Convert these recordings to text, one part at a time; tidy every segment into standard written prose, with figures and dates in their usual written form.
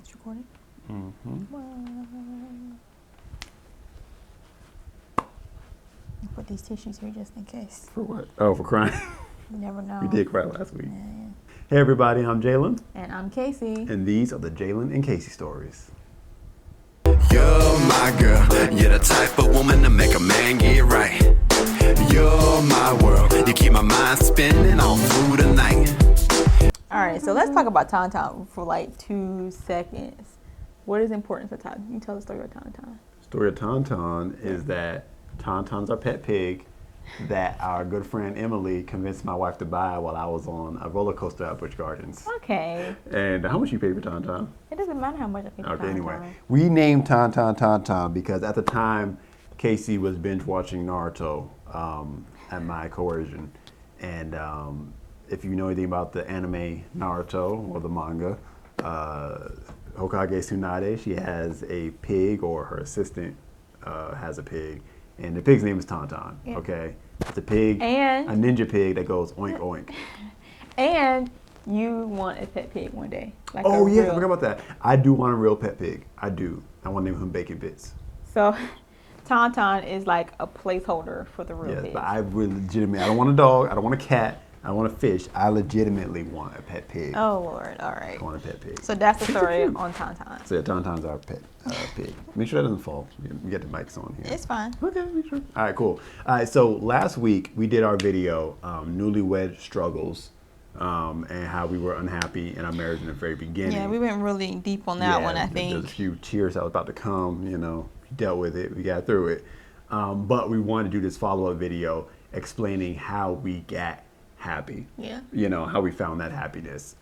It's recording. I'll put these tissues here just in case. For what? Oh, for crying. You never know. We did cry last week. Yeah. Hey everybody, I'm Jalen. And I'm Cacie. And these are the Jalen and Cacie stories. You're my girl, you're the type of woman to make a man get right. You're my world, you keep my mind spinning all through the night. All right, so let's talk about Tonton for like 2 seconds. What is important for Tonton? You tell the story of Tonton. The story of Tonton is that Tonton's our pet pig that our good friend Emily convinced my wife to buy while I was on a roller coaster at Busch Gardens. Okay. And how much you paid for Tonton? It doesn't matter how much I pay for Tonton. Okay, anyway. We named Tonton because at the time, Cacie was binge watching Naruto at my coercion. And if you know anything about the anime Naruto or the manga, Hokage Tsunade, she has a pig, or her assistant has a pig. And the pig's name is Tonton, okay? It's a pig, and a ninja pig that goes oink oink. And you want a pet pig one day. Like I forgot about that. I do want a real pet pig. I do. I want to name him Bacon Bits. So Tonton is like a placeholder for the real pig. Yes, but I really legitimately, I don't want a dog, I don't want a cat, I don't want a fish. I legitimately want a pet pig. Oh Lord, all right. I want a pet pig. So that's the story on Tonton. So yeah, Tonton's our pet pig. Make sure that doesn't fall. We get the mics on here. It's fine. Okay, make sure. All right, cool. All right, so last week we did our video, Newlywed Struggles, and how we were unhappy in our marriage in the very beginning. Yeah, we went really deep on that one, I think. There's a few tears that was about to come, you know. We dealt with it, we got through it. But we wanted to do this follow-up video explaining how we got happy. Yeah. You know, how we found that happiness.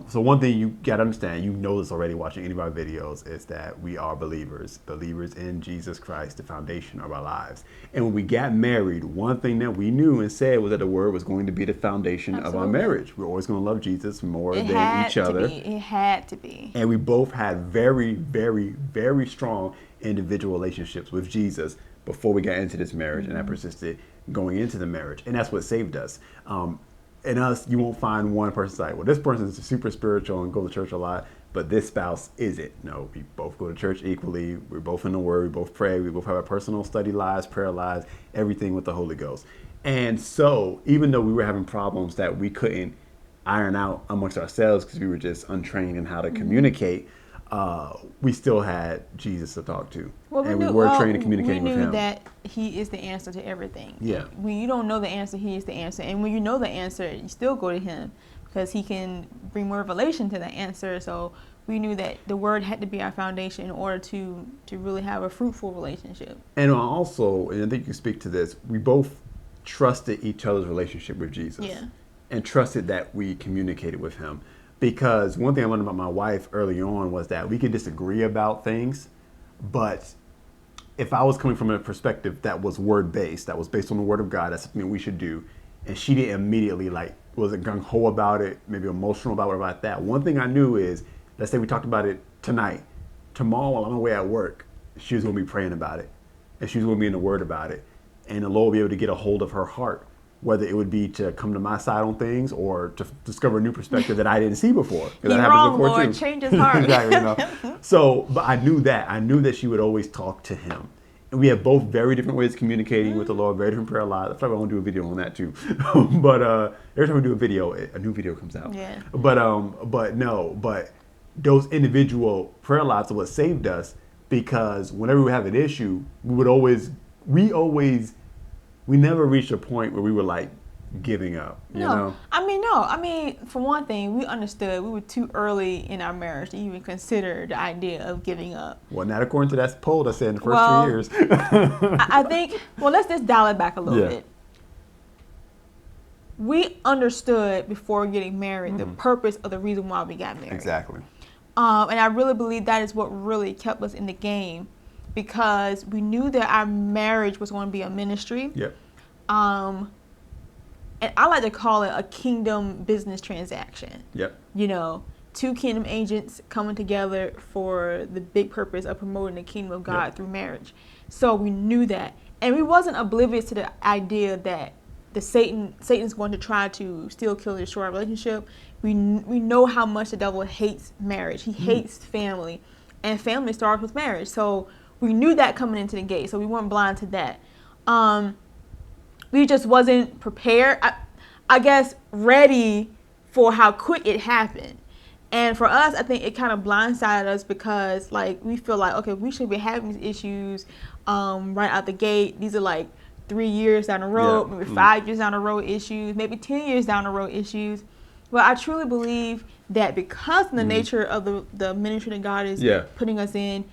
So one thing you got to understand, you know this already watching any of our videos, is that we are believers in Jesus Christ, the foundation of our lives. And when we got married, one thing that we knew and said was that the word was going to be the foundation of our marriage. We're always going to love Jesus more than each other. It had to be. And we both had very, very, very strong individual relationships with Jesus before we got into this marriage, and that persisted going into the marriage. And that's what saved us. In us, you won't find one person like, well, this person is super spiritual and go to church a lot, but this spouse isn't. No, we both go to church equally. We're both in the Word. We both pray. We both have our personal study lives, prayer lives, everything with the Holy Ghost. And so even though we were having problems that we couldn't iron out amongst ourselves because we were just untrained in how to communicate, we still had Jesus to talk to. Well, we were trained in communicating with him. We knew that he is the answer to everything. Yeah. When you don't know the answer, he is the answer. And when you know the answer, you still go to him because he can bring more revelation to the answer. So we knew that the word had to be our foundation in order to really have a fruitful relationship. And also, and I think you can speak to this, we both trusted each other's relationship with Jesus. Yeah. And trusted that we communicated with him. Because one thing I learned about my wife early on was that we could disagree about things, but if I was coming from a perspective that was word-based, that was based on the word of God, that's something we should do, and she didn't immediately wasn't gung-ho about it, maybe emotional about it, about that. One thing I knew is, let's say we talked about it tonight. Tomorrow while I'm away at work, she was going to be praying about it, and she was going to be in the word about it, and the Lord will be able to get a hold of her heart, whether it would be to come to my side on things or to discover a new perspective that I didn't see before. You're wrong, Lord. Change his heart. Exactly. You know? So, but I knew that she would always talk to him. And we have both very different ways of communicating with the Lord, very different prayer lives. I feel like I want to do a video on that too. But every time we do a video, a new video comes out. Yeah. But those individual prayer lives are what saved us, because whenever we have an issue, we never reached a point where we were like giving up, you know? I mean, for one thing, we understood we were too early in our marriage to even consider the idea of giving up. Well, not according to that poll that said in the first 3 years. I think, let's just dial it back a little bit. We understood before getting married the purpose of the reason why we got married. Exactly. And I really believe that is what really kept us in the game, because we knew that our marriage was going to be a ministry. Yep. And I like to call it a kingdom business transaction. Yep. You know, 2 kingdom agents coming together for the big purpose of promoting the kingdom of God through marriage. So we knew that. And we wasn't oblivious to the idea that Satan's going to try to steal, kill, destroy our relationship. We know how much the devil hates marriage. He hates family, and family starts with marriage. So we knew that coming into the gate. So we weren't blind to that. We just wasn't prepared. I guess ready for how quick it happened. And for us, I think it kind of blindsided us because, like, we feel like, okay, we should be having these issues right out the gate. These are like 3 years down the road, maybe 5 years down the road issues, maybe 10 years down the road issues. But I truly believe that because of the nature of the ministry that God is putting us in,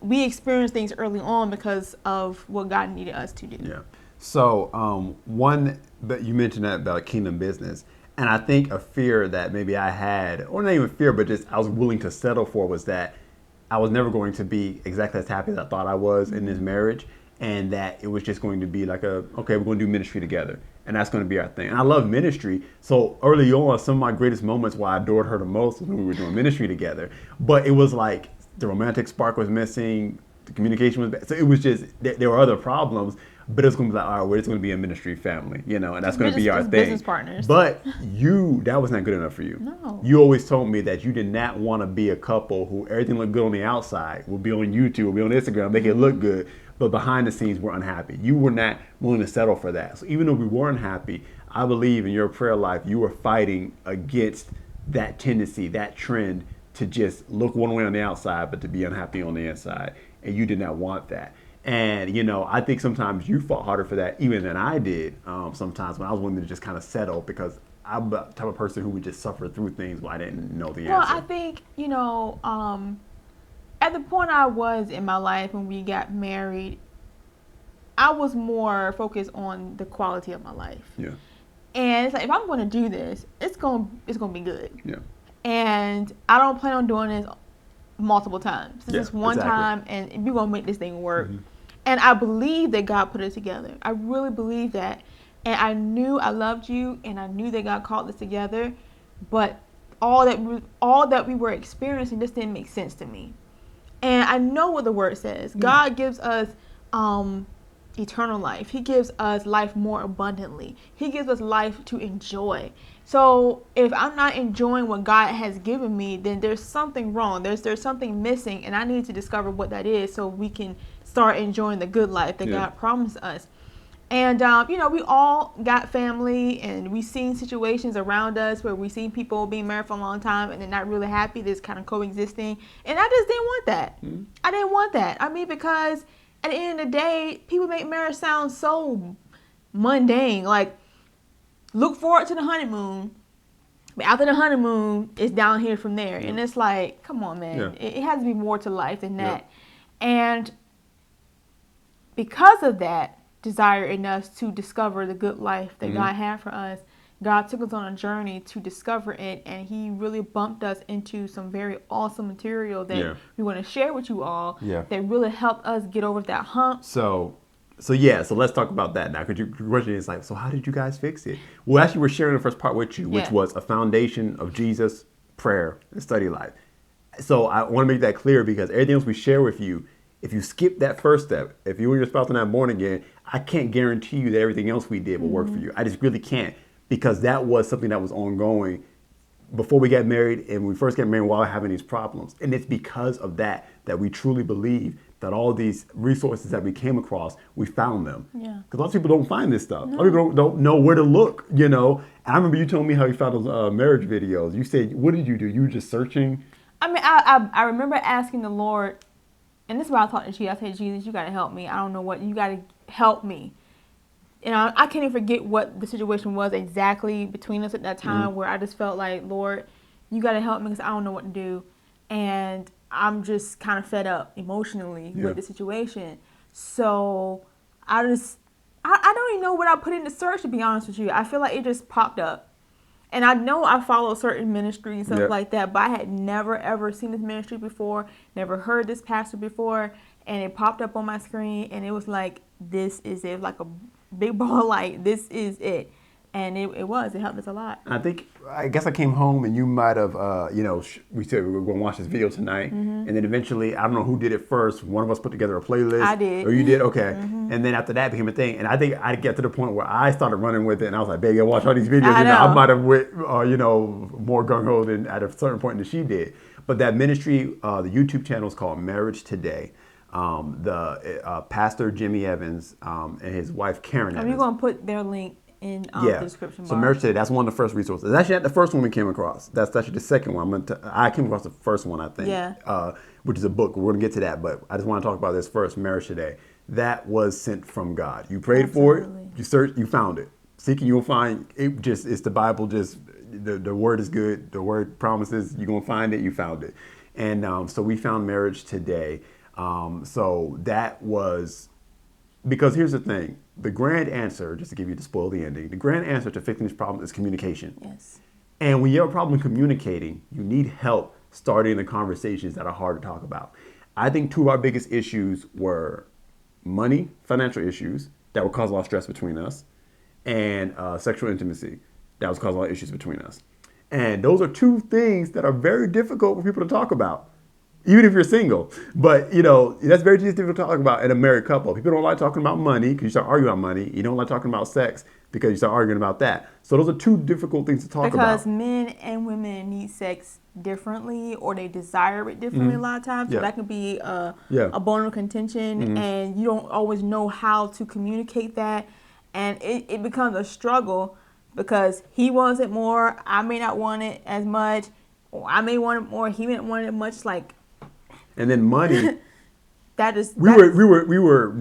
we experience things early on because of what God needed us to do. Yeah. So one that you mentioned that about kingdom business. And I think a fear that maybe I had, or not even fear, but just I was willing to settle for, was that I was never going to be exactly as happy as I thought I was in this marriage. And that it was just going to be like okay, we're going to do ministry together. And that's going to be our thing. And I love ministry. So early on, some of my greatest moments where I adored her the most was when we were doing ministry together. But it was like the romantic spark was missing. The communication was bad. So it was just, there were other problems. But it's going to be like, all right, we're just going to be a ministry family, and that's going to be our thing. Business partners. But that was not good enough for you. No. You always told me that you did not want to be a couple who everything looked good on the outside, will be on YouTube, will be on Instagram, make it look good, but behind the scenes we're unhappy. You were not willing to settle for that. So even though we were unhappy, I believe in your prayer life, you were fighting against that tendency, that trend to just look one way on the outside, but to be unhappy on the inside. And you did not want that. And, I think sometimes you fought harder for that even than I did sometimes when I was willing to just kind of settle, because I'm the type of person who would just suffer through things when I didn't know the answer. Well, I think, at the point I was in my life when we got married, I was more focused on the quality of my life. Yeah. And it's like, if I'm going to do this, it's going to be good. Yeah. And I don't plan on doing this multiple times. It's just one time, and we're going to make this thing work. Mm-hmm. And I believe that God put it together. I really believe that. And I knew I loved you, and I knew that God called us together. But all that we were experiencing just didn't make sense to me. And I know what the word says. God gives us eternal life. He gives us life more abundantly. He gives us life to enjoy. So if I'm not enjoying what God has given me, then there's something wrong. There's something missing, and I need to discover what that is so we can start enjoying the good life that God promised us. And, we all got family, and we've seen situations around us where we've seen people being married for a long time and they're not really happy. They're kind of coexisting. And I just didn't want that. Mm-hmm. I didn't want that. I mean, because at the end of the day, people make marriage sound so mundane. Like, look forward to the honeymoon. But after the honeymoon, it's down here from there. And it's like, come on, man. Yeah. It has to be more to life than that. And because of that desire in us to discover the good life that God had for us, God took us on a journey to discover it, and He really bumped us into some very awesome material that we want to share with you all that really helped us get over that hump. So let's talk about that now. Because your question is like, so how did you guys fix it? Well, actually, we're sharing the first part with you, which was a foundation of Jesus, prayer, and study life. So I want to make that clear, because everything else we share with you, if you skip that first step, if you and your spouse are not born again, I can't guarantee you that everything else we did will work for you. I just really can't, because that was something that was ongoing before we got married, and we first got married while having these problems. And it's because of that we truly believe that all these resources that we came across, we found them. Yeah. Because a lot of people don't find this stuff. No. A lot of people don't know where to look, And I remember you telling me how you found those marriage videos. You said, what did you do? You were just searching? I mean, I remember asking the Lord, and this is why I talked to Jesus. I said, Jesus, you got to help me. I don't know what, you got to help me. And I can't even forget what the situation was exactly between us at that time, where I just felt like, Lord, you got to help me because I don't know what to do. And I'm just kind of fed up emotionally with the situation. So I don't even know what I put in the search, to be honest with you. I feel like it just popped up. And I know I follow certain ministries and stuff like that, but I had never, ever seen this ministry before, never heard this pastor before, and it popped up on my screen, and it was like, this is it, like a big ball of light, this is it. And it helped us a lot. I guess I came home and you might have, we said we were going to watch this video tonight. And then eventually, I don't know who did it first. One of us put together a playlist. I did. Or you did? Okay. And then after that it became a thing. And I think I get to the point where I started running with it. And I was like, baby, I watch all these videos. I might have went, more gung-ho than at a certain point than she did. But that ministry, the YouTube channel is called MarriageToday. Pastor Jimmy Evans and his wife Karen Evans. You're going to put their link in the description bar. So MarriageToday, that's one of the first resources. That's actually not the first one we came across. That's actually the second one. I came across the first one, I think. Yeah. Which is a book. We're going to get to that, but I just want to talk about this first, MarriageToday. That was sent from God. You prayed for it. You searched. You found it. Seeking, you'll find. It's the Bible. Just the word is good. The word promises. You're going to find it. You found it. And so we found MarriageToday. So that was, because here's the thing, the grand answer, just to give you to spoil the ending, the grand answer to fixing this problem is communication. Yes. And when you have a problem communicating, you need help starting the conversations that are hard to talk about. I think two of our biggest issues were money, financial issues that would cause a lot of stress between us, and sexual intimacy that was causing a lot of issues between us. And those are two things that are very difficult for people to talk about. Even if you're single, but that's very difficult to talk about in a married couple. People don't like talking about money because you start arguing about money. You don't like talking about sex because you start arguing about that. So those are two difficult things to talk about. Because men and women need sex differently, or they desire it differently a lot of times. So that can be a bone of contention, and you don't always know how to communicate that, and it becomes a struggle because he wants it more. I may not want it as much, or I may want it more. He may not want it much. And then money. We were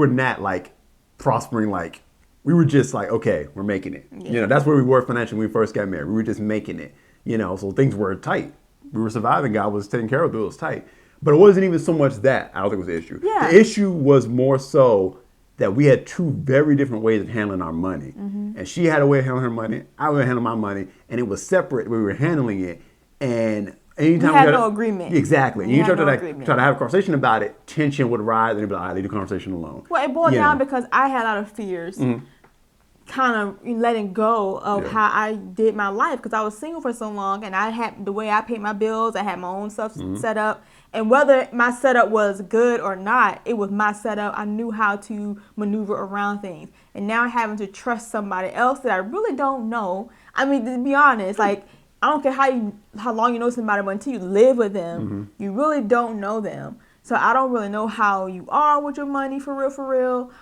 not like prospering. Like we were just like, okay, we're making it. Yeah. That's where we were financially when we first got married. We were just making it. So things were tight. We were surviving. God was taking care of it. It was tight. But it wasn't even so much that I don't think was the issue. Yeah. The issue was more so that we had two very different ways of handling our money. And she had a way of handling her money. I would handle my money, and it was separate. We were handling it, and anytime we had no agreement. Exactly. And anytime try to have a conversation about it, tension would rise, and they'd be like, all right, leave the conversation alone. Well, it boiled down because I had a lot of fears, kind of letting go of how I did my life, because I was single for so long, and I had the way I paid my bills. I had my own stuff set up, and whether my setup was good or not, it was my setup. I knew how to maneuver around things, and now having to trust somebody else that I really don't know. I mean, to be honest, I don't care how long you know somebody, but until you live with them, you really don't know them. So I don't really know how you are with your money, for real.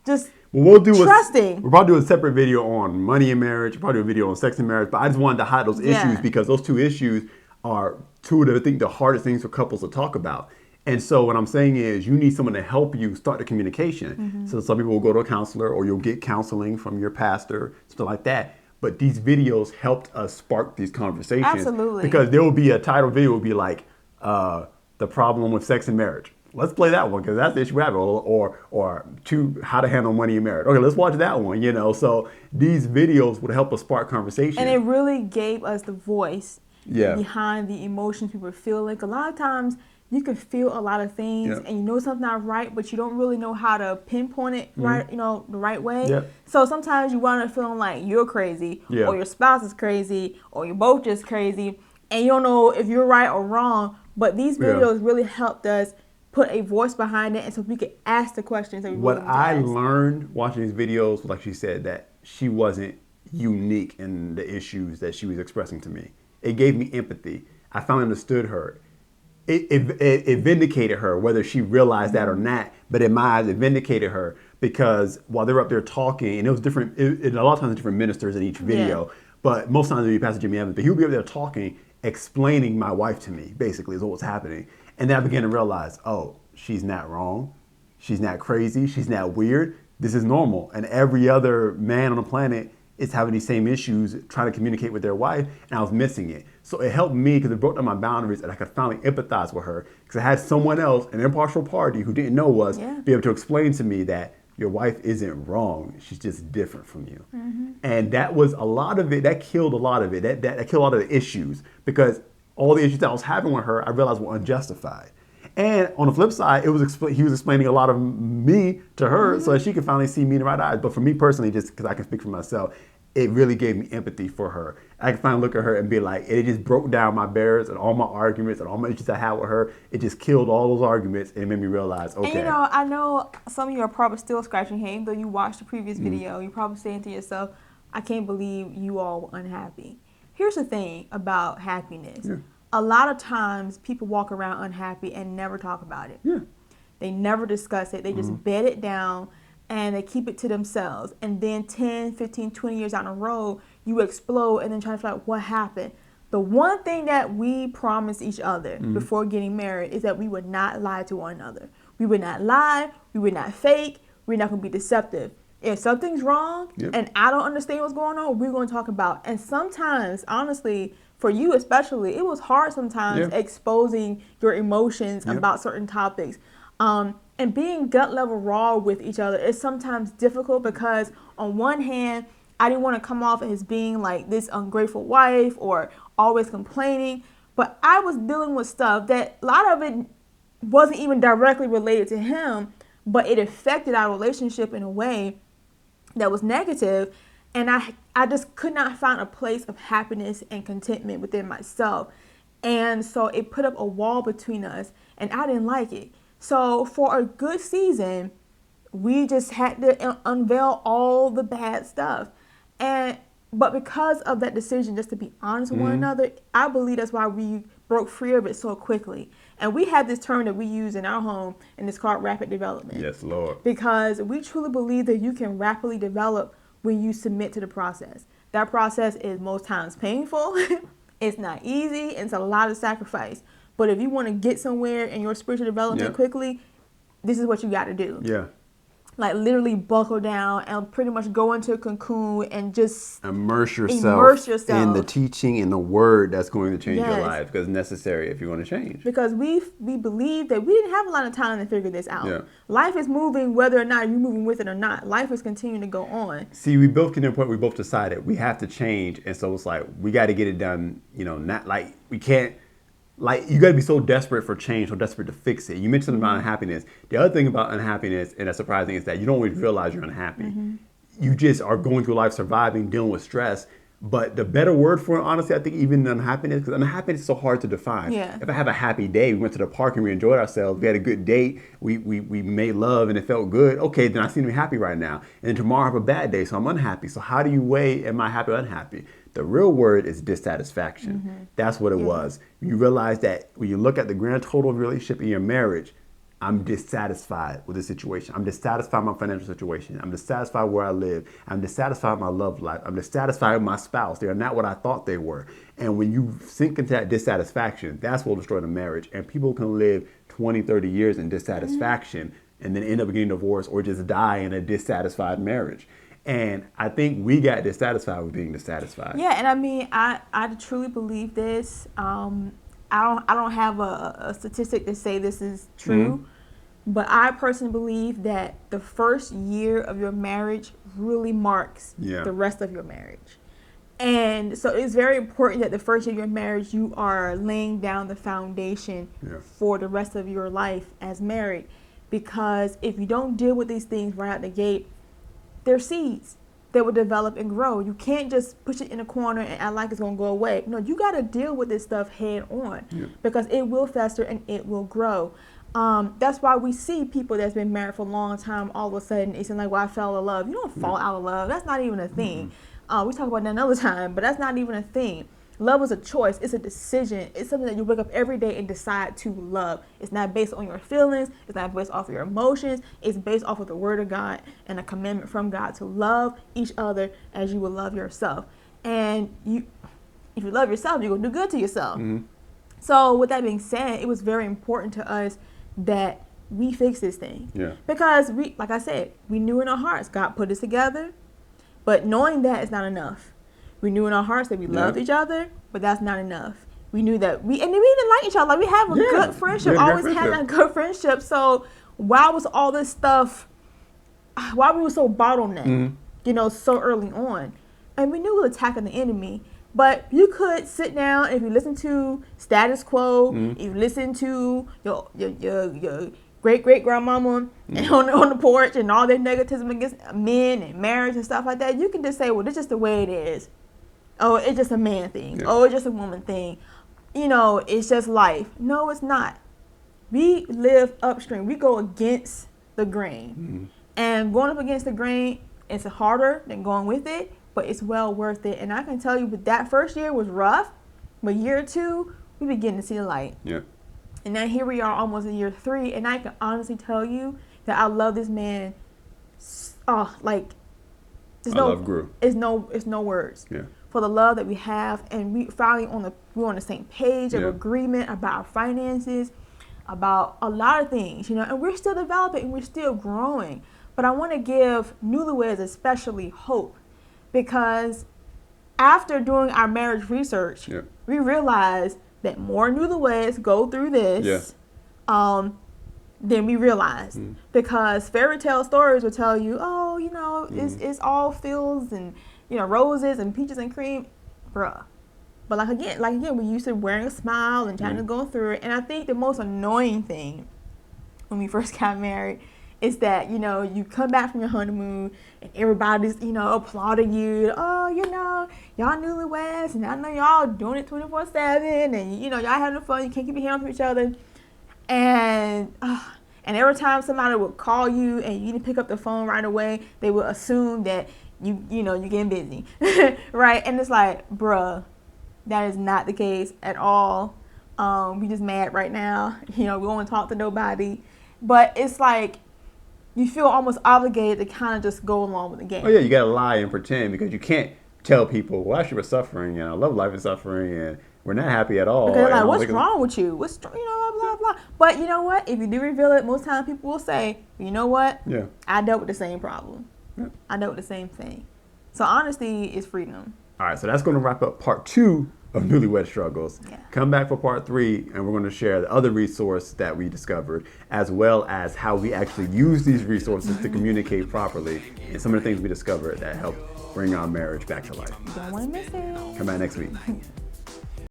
Just trusting. We'll probably do a separate video on money in marriage. We'll probably do a video on sex in marriage. But I just wanted to highlight those issues because those two issues are two of the hardest things for couples to talk about. And so what I'm saying is you need someone to help you start the communication. So some people will go to a counselor, or you'll get counseling from your pastor, stuff like that. But these videos helped us spark these conversations. Absolutely. Because there will be a title video will be like, the problem with sex in marriage. Let's play that one because that's the issue we have. Or how to handle money in marriage. Okay, let's watch that one, So these videos would help us spark conversation. And it really gave us the voice behind the emotions we were feeling. A lot of times you can feel a lot of things and you know something's not right, but you don't really know how to pinpoint it right, the right way. Yep. So sometimes you wind up feeling like you're crazy, or your spouse is crazy, or you're both just crazy, and you don't know if you're right or wrong. But these videos really helped us put a voice behind it, and so we could ask the questions that we What I learned watching these videos, like she said, that she wasn't unique in the issues that she was expressing to me. It gave me empathy. I finally understood her. It vindicated her, whether she realized that or not. But in my eyes, it vindicated her because while they were up there talking, and it was different, a lot of times different ministers in each video, but most times it would be Pastor Jimmy Evans, but he would be up there talking, explaining my wife to me, basically, is what was happening. And then I began to realize, oh, she's not wrong. She's not crazy. She's not weird. This is normal. And every other man on the planet is having these same issues, trying to communicate with their wife, and I was missing it. So it helped me because it broke down my boundaries, and I could finally empathize with her because I had someone else, an impartial party who didn't know us, be able to explain to me that your wife isn't wrong. She's just different from you. And that was a lot of it. That killed a lot of it. That killed a lot of the issues because all the issues that I was having with her, I realized were unjustified. And on the flip side, he was explaining a lot of me to her so that she could finally see me in the right eyes. But for me personally, just because I can speak for myself, it really gave me empathy for her. I can finally look at her and be like, it just broke down my barriers and all my arguments and all my issues I had with her. It just killed all those arguments and it made me realize, okay. And I know some of you are probably still scratching your head, even though you watched the previous video. You're probably saying to yourself, I can't believe you all were unhappy. Here's the thing about happiness. Yeah. A lot of times people walk around unhappy and never talk about it. Yeah. They never discuss it. They just bed it down and they keep it to themselves. And then 10, 15, 20 years down the road, you explode and then try to figure out what happened. The one thing that we promised each other before getting married is that we would not lie to one another. We would not lie. We would not fake. We're not going to be deceptive. If something's wrong and I don't understand what's going on, we're going to talk about. And sometimes, honestly, for you especially, it was hard sometimes exposing your emotions about certain topics. And being gut level raw with each other is sometimes difficult because on one hand, I didn't want to come off as being like this ungrateful wife or always complaining, but I was dealing with stuff that a lot of it wasn't even directly related to him, but it affected our relationship in a way that was negative. And I just could not find a place of happiness and contentment within myself. And so it put up a wall between us and I didn't like it. So for a good season, we just had to unveil all the bad stuff. But because of that decision, just to be honest with one another, I believe that's why we broke free of it so quickly. And we have this term that we use in our home, and it's called rapid development. Yes, Lord. Because we truly believe that you can rapidly develop when you submit to the process. That process is most times painful. It's not easy. It's a lot of sacrifice. But if you want to get somewhere in your spiritual development quickly, this is what you got to do. Yeah. Like literally buckle down and pretty much go into a cocoon and just immerse yourself in the teaching and the word that's going to change your life, because it's necessary if you want to change. Because we believe that we didn't have a lot of time to figure this out. Yeah. Life is moving whether or not you're moving with it or not. Life is continuing to go on. See, we both get to the point where we both decided we have to change, and so it's like we got to get it done. Not like we can't. Like, you got to be so desperate for change, so desperate to fix it. You mentioned about unhappiness. The other thing about unhappiness, and that's surprising, is that you don't always realize you're unhappy. You just are going through life surviving, dealing with stress. But the better word for it, honestly, I think even unhappiness, because unhappiness is so hard to define. Yeah. If I have a happy day, we went to the park and we enjoyed ourselves, we had a good date, we made love and it felt good, okay, then I seem to be happy right now. And then tomorrow I have a bad day, so I'm unhappy. So how do you weigh, am I happy or unhappy? The real word is dissatisfaction. That's what it was. You realize that when you look at the grand total of your relationship in your marriage, I'm dissatisfied with the situation. I'm dissatisfied with my financial situation. I'm dissatisfied where I live. I'm dissatisfied with my love life. I'm dissatisfied with my spouse. They are not what I thought they were. And when you sink into that dissatisfaction, that's what will destroy the marriage. And people can live 20, 30 years in dissatisfaction and then end up getting divorced or just die in a dissatisfied marriage. And I think we got dissatisfied with being dissatisfied. Yeah, and I mean, I truly believe this. I don't have a statistic to say this is true, but I personally believe that the first year of your marriage really marks the rest of your marriage. And so it's very important that the first year of your marriage, you are laying down the foundation for the rest of your life as married. Because if you don't deal with these things right out the gate, they're seeds that will develop and grow. You can't just push it in a corner and act like it's going to go away. No, you got to deal with this stuff head on because it will fester and it will grow. That's why we see people that's been married for a long time, all of a sudden it's like, well, I fell in love. You don't fall out of love. That's not even a thing. We talk about that another time, but that's not even a thing. Love is a choice. It's a decision. It's something that you wake up every day and decide to love. It's not based on your feelings. It's not based off of your emotions. It's based off of the word of God and a commandment from God to love each other as you would love yourself. And if you love yourself, you're going to do good to yourself. So with that being said, it was very important to us that we fix this thing. Because like I said, we knew in our hearts God put us together, but knowing that is not enough. We knew in our hearts that we loved each other, but that's not enough. We knew that we didn't like each other. Like, we have a good friendship, always had that good friendship. So why was all this stuff, why we were so bottlenecked, so early on? And we knew we were attacking the enemy. But you could sit down, if you listen to Status Quo, if you listen to your great grandmama on the porch and all their negativism against men and marriage and stuff like that, you can just say, well, this is just the way it is. Oh, it's just a man thing. Oh, it's just a woman thing. It's just life. No, it's not. We live upstream. We go against the grain. And going up against the grain, it's harder than going with it, but it's well worth it. And I can tell you, but that first year was rough, but year 2, we begin to see the light. Yeah. And now here we are almost in year 3, and I can honestly tell you that I love this man. Love grew. It's no words. Yeah. For the love that we have, and we finally we're on the same page of agreement about our finances, about a lot of things, and we're still developing and we're still growing. But I want to give newlyweds especially hope, because after doing our marriage research, we realized that more newlyweds go through this than we realized. Because fairy tale stories will tell you, it's all fields and roses and peaches and cream, bruh. But like again, we're used to wearing a smile and trying to go through it. And I think the most annoying thing when we first got married is that, you come back from your honeymoon and everybody's, applauding you. Oh, y'all newlyweds, and I know y'all doing it 24/7, and, y'all having fun. You can't keep your hands from each other. And every time somebody would call you and you didn't pick up the phone right away, they would assume that you're getting busy, right? And it's like, bruh, that is not the case at all. We just mad right now. We don't want to talk to nobody. But it's like, you feel almost obligated to kind of just go along with the game. Oh yeah, you gotta lie and pretend, because you can't tell people, well, actually we're suffering, and our love life is suffering, and we're not happy at all. Because they're like, what's wrong with you? Blah, blah, blah. But you know what? If you do reveal it, most times people will say, you know what? Yeah. I dealt with the same problem. Yeah. I dealt with the same thing. So honesty is freedom. All right, so that's going to wrap up part 2 of Newlywed Struggles. Yeah. Come back for part 3, and we're going to share the other resource that we discovered, as well as how we actually use these resources to communicate properly, and some of the things we discovered that help bring our marriage back to life. You don't want to miss it. Come back next week.